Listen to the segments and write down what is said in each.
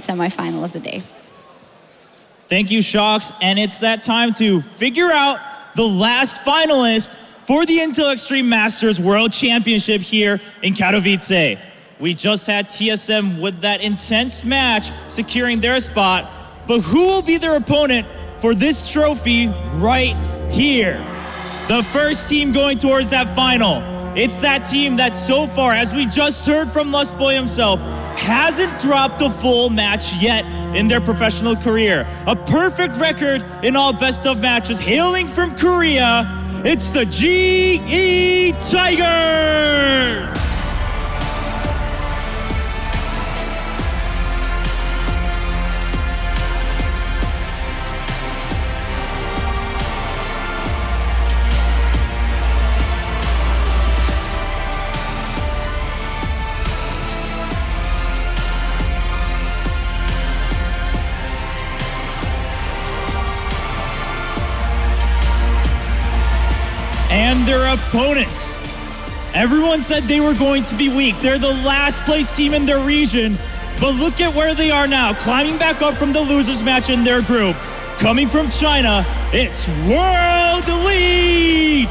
semifinal of the day. Thank you, Shocks. And it's that time to figure out the last finalist for the Intel Extreme Masters World Championship here in Katowice. We just had TSM with that intense match securing their spot, but who will be their opponent for this trophy right here? The first team going towards that final. It's that team that so far, as we just heard from Lustboy himself, hasn't dropped a full match yet in their professional career. A perfect record in all best of matches. Hailing from Korea, it's the GE Tigers! And their opponents. Everyone said they were going to be weak. They're the last place team in their region, but look at where they are now, climbing back up from the losers match in their group. Coming from China, it's World Elite!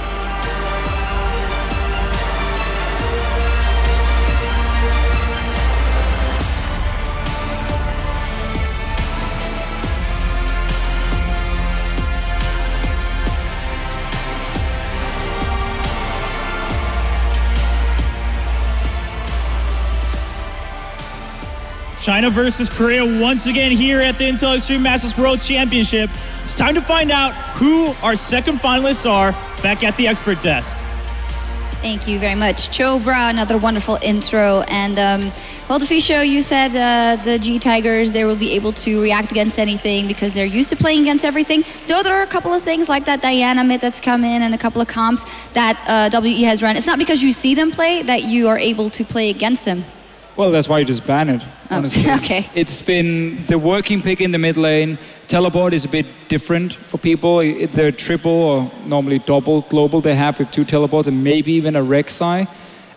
China versus Korea once again here at the Intel Extreme Masters World Championship. It's time to find out who our second finalists are back at the expert desk. Thank you very much, Chobra. Another wonderful intro. And well, Defisho, you said the G Tigers, they will be able to react against anything because they're used to playing against everything. Though there are a couple of things like that Diana mid that's come in and a couple of comps that WE has run. It's not because you see them play that you are able to play against them. Well, that's why you just ban it, honestly. Okay. It's been the working pick in the mid lane. Teleport is a bit different for people. They're triple or normally double global they have with 2 teleports and maybe even a Rek'Sai.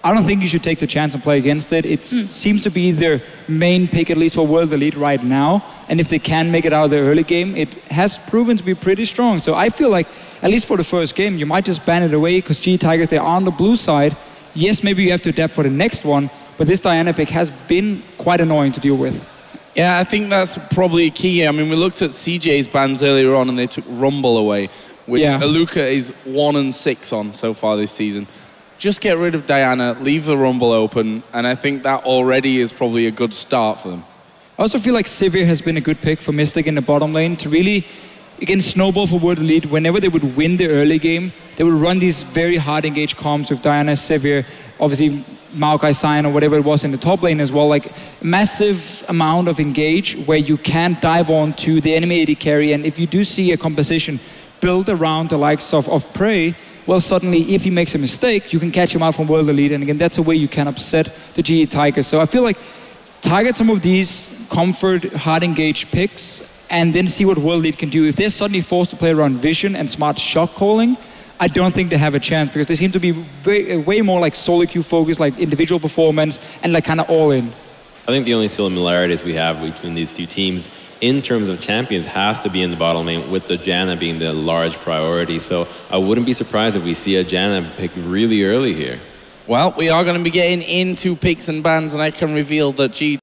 I don't think you should take the chance and play against it. It seems to be their main pick, at least for World Elite right now. And if they can make it out of the early game, it has proven to be pretty strong. So I feel like, at least for the first game, you might just ban it away because G Tigers, they're on the blue side. Yes, maybe you have to adapt for the next one, but this Diana pick has been quite annoying to deal with. Yeah, I think that's probably key. I mean, we looked at CJ's bans earlier on and they took Rumble away, which Aluka is 1-6 on so far this season. Just get rid of Diana, leave the Rumble open, and I think that already is probably a good start for them. I also feel like Sivir has been a good pick for Mystic in the bottom lane to really, again, snowball for World Elite. Whenever they would win the early game, they would run these very hard engaged comps with Diana, Sivir, obviously Maokai Sion or whatever it was in the top lane as well, like massive amount of engage where you can dive on to the enemy AD carry, and if you do see a composition built around the likes of Prey, well, suddenly if he makes a mistake, you can catch him out from World Elite, and again, that's a way you can upset the GE Tigers. So I feel like target some of these comfort, hard engaged picks, and then see what World Elite can do. If they're suddenly forced to play around vision and smart shot calling, I don't think they have a chance because they seem to be way more like solo queue focused, like individual performance, and like kind of all in. I think the only similarities we have between these two teams in terms of champions has to be in the bottom lane, with the Janna being the large priority. So I wouldn't be surprised if we see a Janna pick really early here. Well, we are going to be getting into picks and bans, and I can reveal that G